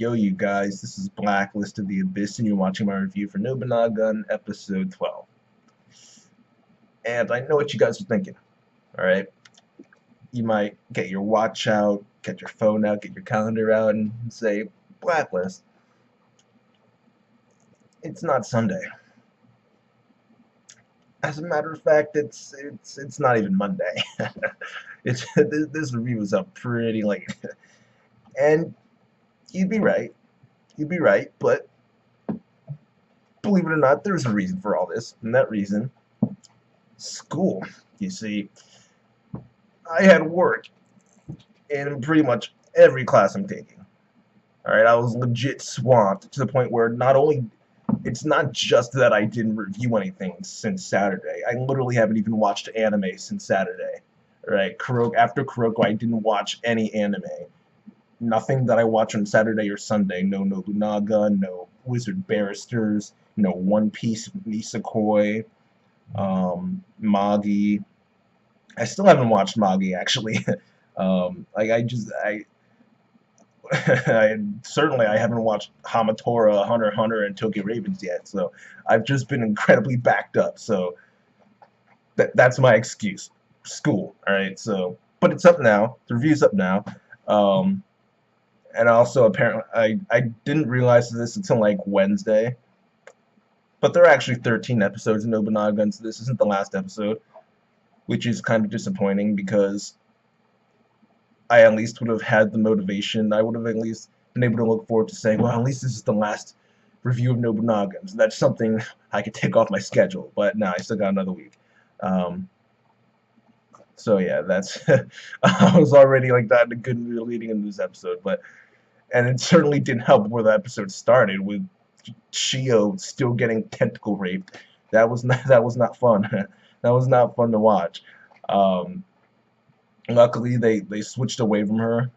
Yo, you guys, this is Blacklist of the Abyss, and you're watching my review for Nobunagun, episode 12. And I know what you guys are thinking, alright? You might get your watch out, get your phone out, get your calendar out, and say, Blacklist, it's not Sunday. As a matter of fact, it's not even Monday. This review is up pretty late. And you'd be right, but believe it or not, there's a reason for all this, and that reason, school. You see, I had work in pretty much every class I'm taking. Alright, I was legit swamped to the point where it's not just that I didn't review anything since Saturday. I literally haven't even watched anime since Saturday. Alright, after Kuroko, I didn't watch any anime. Nothing that I watch on Saturday or Sunday. No Nobunagun, no Wizard Barristers, no One Piece Nisekoi, Magi. I still haven't watched Magi actually. Certainly I haven't watched Hamatora, Hunter x Hunter, and Tokyo Ravens yet. So I've just been incredibly backed up. So that's my excuse. School, all right. So, but it's up now. The review's up now. And also apparently I didn't realize this until like Wednesday. But there are actually 13 episodes in Nobunagun, so this isn't the last episode, which is kind of disappointing because I at least would have had the motivation. I would have at least been able to look forward to saying, well, at least this is the last review of Nobunagun. So that's something I could take off my schedule. But no, I still got another week. So yeah, that's I was already like that in a good mood leading into this episode, and it certainly didn't help where the episode started with Shio still getting tentacle raped. That was not fun. That was not fun to watch. Luckily, they switched away from her.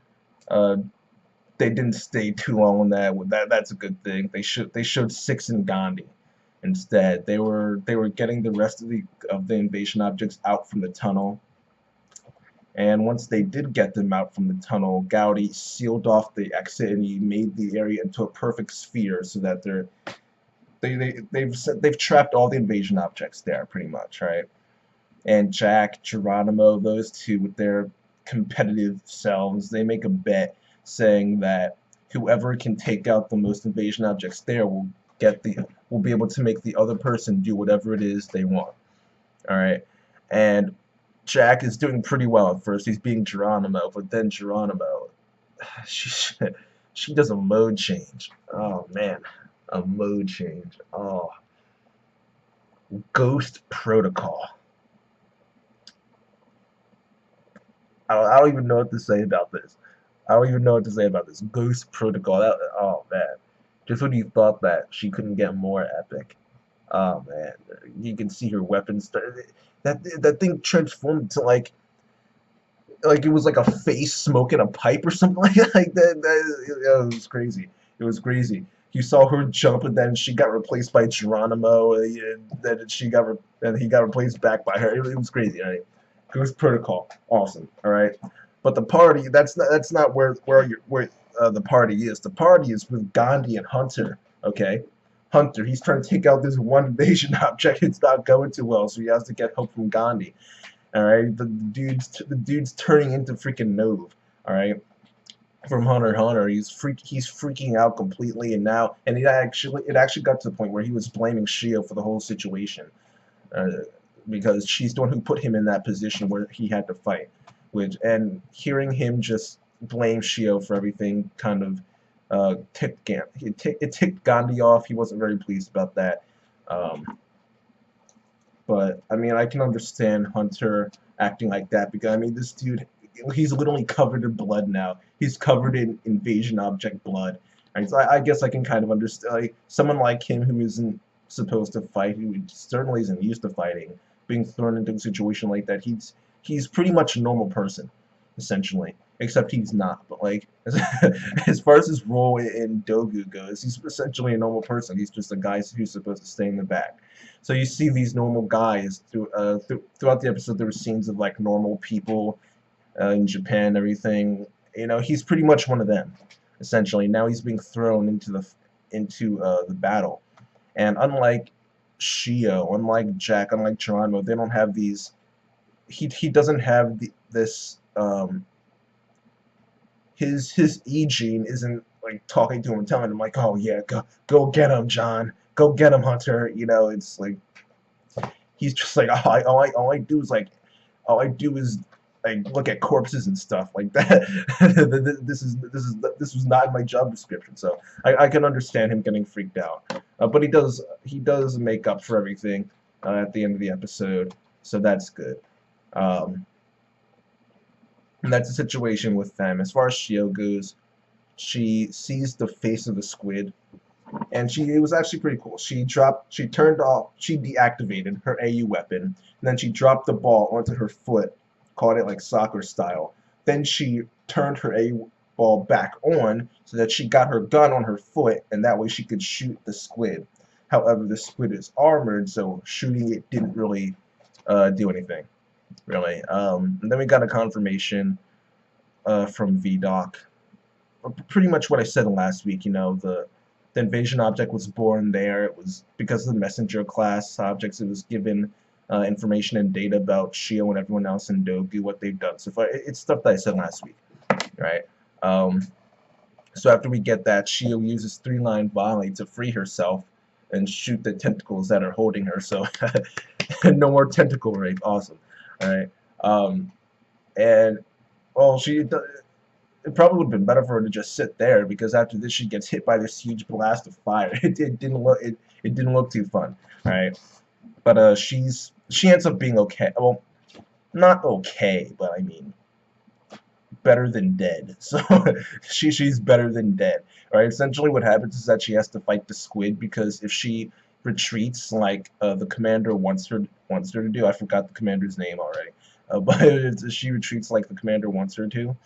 They didn't stay too long on that. That's a good thing. They showed Six and Gandhi instead. They were getting the rest of the invasion objects out from the tunnel. And once they did get them out from the tunnel, Gaudi sealed off the exit and he made the area into a perfect sphere so that they've trapped all the invasion objects there pretty much, right? And Jack, Geronimo, those two with their competitive selves, they make a bet saying that whoever can take out the most invasion objects there will be able to make the other person do whatever it is they want. Alright? And Jack is doing pretty well at first. He's being Geronimo, but then Geronimo, she does a mode change. Oh man, a mode change. Oh, Ghost Protocol. I don't even know what to say about this. Ghost Protocol. Oh man, just when you thought that she couldn't get more epic. Oh man, you can see her weapons. That thing transformed into like it was like a face smoking a pipe or something like that. It was crazy. It was crazy. You saw her jump, and then she got replaced by Geronimo, and then he got replaced back by her. It was crazy. Right? Ghost Protocol, awesome. All right, but the party that's not where the party is. The party is with Gandhi and Hunter. Okay. Hunter, he's trying to take out this one invasion object. It's not going too well, so he has to get help from Gandhi. All right, the dude's turning into freaking Nove. All right, from Hunter x Hunter, he's freaking out completely, and it actually got to the point where he was blaming Shio for the whole situation, because she's the one who put him in that position where he had to fight. And hearing him just blame Shio for everything kind of it ticked Gandhi off. He wasn't very pleased about that. But I mean, I can understand Hunter acting like that because I mean, this dude, he's literally covered in blood now. He's covered in invasion object blood. Right? So I guess I can kind of understand someone like him who isn't supposed to fight, who certainly isn't used to fighting, being thrown into a situation like that. He's pretty much a normal person, essentially. Except he's not, but like, as far as his role in Dogu goes, he's essentially a normal person. He's just a guy who's supposed to stay in the back. So you see these normal guys throughout the episode. There were scenes of like normal people in Japan and everything. You know, he's pretty much one of them. essentially. Now he's being thrown into the battle. And unlike Shio, unlike Jack, unlike Geronimo, they don't have these. He doesn't have this. His E gene isn't like talking to him and telling him like, oh yeah, go get him, John, go get him, Hunter. It's like he's just like all I do is like look at corpses and stuff like that. This was not in my job description, so I can understand him getting freaked out. But he does make up for everything at the end of the episode, so that's good. Um, and that's the situation with them. As far as Shio goes, she sees the face of the squid, and it was actually pretty cool. She deactivated her AU weapon, and then she dropped the ball onto her foot, caught it like soccer style. Then she turned her AU ball back on so that she got her gun on her foot, and that way she could shoot the squid. However, the squid is armored, so shooting it didn't really do anything, really. And then we got a confirmation from VDoc. Pretty much what I said last week. The invasion object was born there. It was because of the messenger class objects. It was given information and data about Shio and everyone else in Dogu, what they've done so far. It's stuff that I said last week, right? So after we get that, Shio uses 3-line volley to free herself and shoot the tentacles that are holding her. So no more tentacle rape. Awesome. All right. And well, it probably would have been better for her to just sit there, because after this she gets hit by this huge blast of fire. It didn't look too fun. All right. But she ends up being okay. Well, not okay, but I mean better than dead. So she's better than dead. All right. Essentially, what happens is that she has to fight the squid, because if she retreats like the commander wants her to do, I forgot the commander's name already. But if she retreats like the commander wants her to,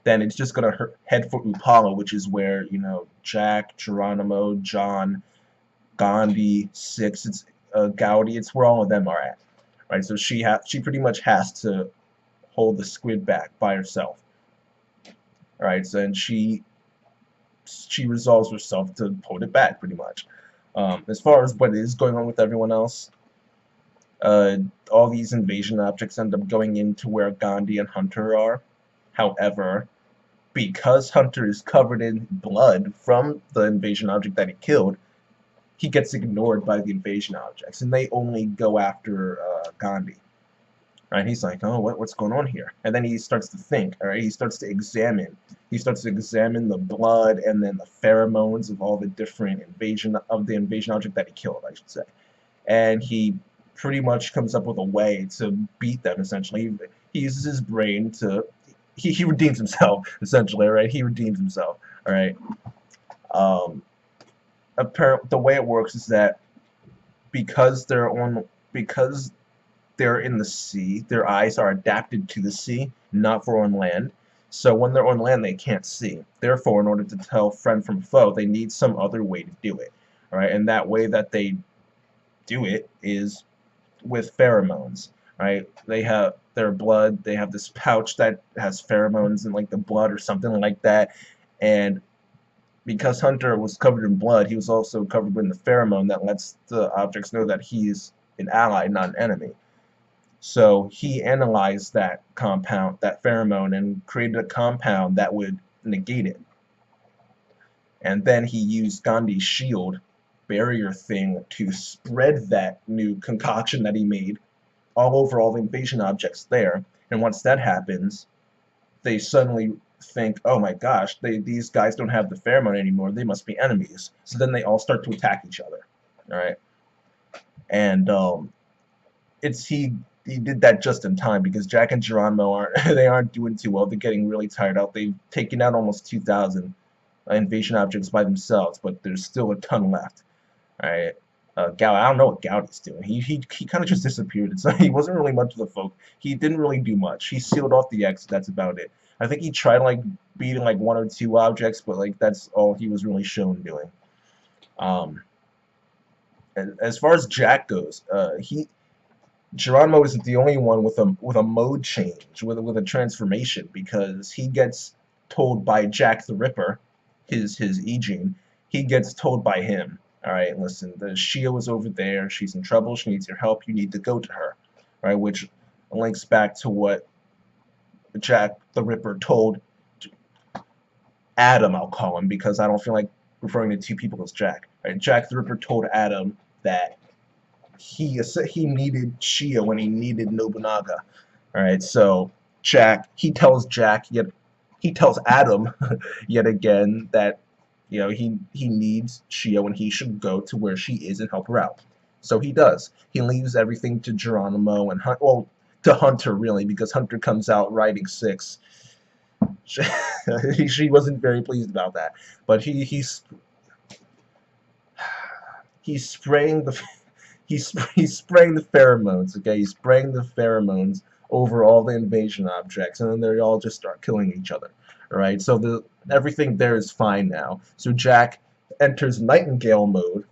then it's just gonna head for Upala, which is where Jack, Geronimo, John, Gandhi, Six, Gaudi. It's where all of them are at, right? So she pretty much has to hold the squid back by herself. All right, so and she resolves herself to hold it back pretty much. As far as what is going on with everyone else, all these invasion objects end up going into where Gandhi and Hunter are. However, because Hunter is covered in blood from the invasion object that he killed, he gets ignored by the invasion objects, and they only go after Gandhi. Right? He's like, oh, what's going on here? And then he starts to think. All right, he starts to examine the blood and then the pheromones of all the different invasion object that he killed, I should say. And he pretty much comes up with a way to beat them. Essentially, he uses his brain to. He redeems himself, essentially, right? He redeems himself, all right? The way it works is that because they're in the sea, their eyes are adapted to the sea, not for on land. So when they're on land, they can't see. Therefore, in order to tell friend from foe, they need some other way to do it, all right? And that way that they do it is with pheromones. Right? They have their blood, they have this pouch that has pheromones in like the blood or something like that. And because Hunter was covered in blood, he was also covered in the pheromone that lets the objects know that he's an ally, not an enemy. So he analyzed that compound, that pheromone, and created a compound that would negate it. And then he used Gandhi's shield barrier thing to spread that new concoction that he made all over all the invasion objects there. And once that happens, they suddenly think, oh my gosh, these guys don't have the pheromone anymore, they must be enemies. So then they all start to attack each other. Alright? And he did that just in time, because Jack and Geronimo aren't doing too well. They're getting really tired out. They've taken out almost 2,000 invasion objects by themselves, but there's still a ton left. Alright? I don't know what Gaudi's doing. He kind of just disappeared. So he wasn't really much of the folk. He didn't really do much. He sealed off the exit. That's about it. I think he tried like beating like 1 or 2 objects, but like that's all he was really shown doing. And as far as Jack goes, Geronimo isn't the only one with a mode change, with a transformation, because he gets told by Jack the Ripper, his E gene, he gets told by him, all right, listen, the Shio is over there. She's in trouble. She needs your help. You need to go to her, all right? Which links back to what Jack the Ripper told Adam. I'll call him because I don't feel like referring to two people as Jack. Right? Jack the Ripper told Adam that he needed Shio when he needed Nobunaga. All right, so he tells Adam yet again that he needs Shio and he should go to where she is and help her out. So he does. He leaves everything to Geronimo and to Hunter really, because Hunter comes out riding 6. She wasn't very pleased about that, but he's spraying the he's spraying the pheromones. Okay, he's spraying the pheromones over all the invasion objects, and then they all just start killing each other. All right, so everything there is fine now. So Jack enters Nightingale mode,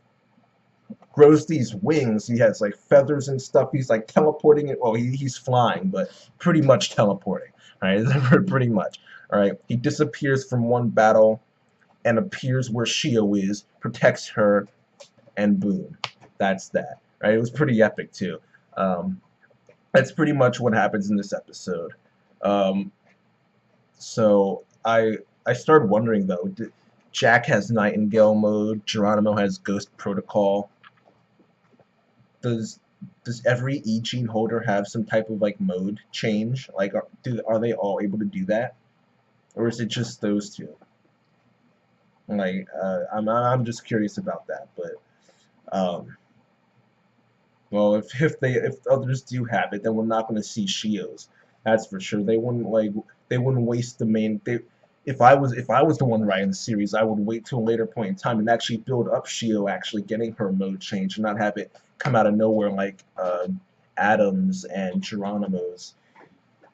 grows these wings. He has like feathers and stuff. He's like teleporting it. Well, he's flying, but pretty much teleporting. All right, pretty much. All right, he disappears from one battle and appears where Shio is, protects her, and boom, that's that. Right, it was pretty epic too. That's pretty much what happens in this episode. So I started wondering though, Jack has Nightingale mode, Geronimo has Ghost Protocol. Does every E gene holder have some type of like mode change? Like, are they all able to do that, or is it just those two? Like, I'm just curious about that. But well, if others do have it, then we're not going to see Shios. That's for sure. They wouldn't waste the main. If I was the one writing the series, I would wait till a later point in time and actually build up Shio actually getting her mode change, and not have it come out of nowhere like Adam's and Geronimo's.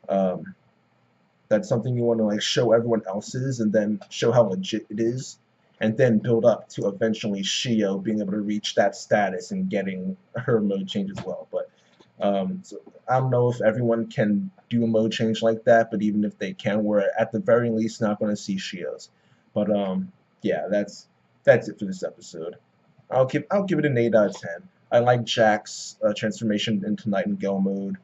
That's something you want to like show everyone else's, and then show how legit it is, and then build up to eventually Shio being able to reach that status and getting her mode change as well. But so I don't know if everyone can do a mode change like that, but even if they can, we're at the very least not going to see Shios. But yeah, that's it for this episode. I'll give it an 8 out of 10. I like Jack's transformation into Nightingale mode,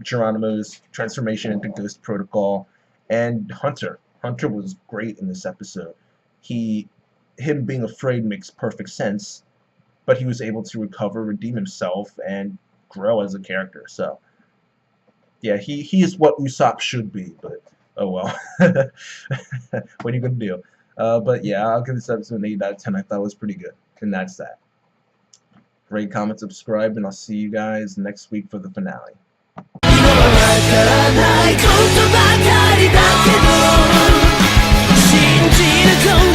Geronimo's transformation into Ghost Protocol, and Hunter. Hunter was great in this episode. Him being afraid makes perfect sense, but he was able to recover, redeem himself, and grow as a character. So yeah, he is what Usopp should be, but oh well. What are you gonna do? But yeah, I'll give this episode an 8 out of 10. I thought it was pretty good, and that's that. Rate, comment, subscribe, and I'll see you guys next week for the finale.信じる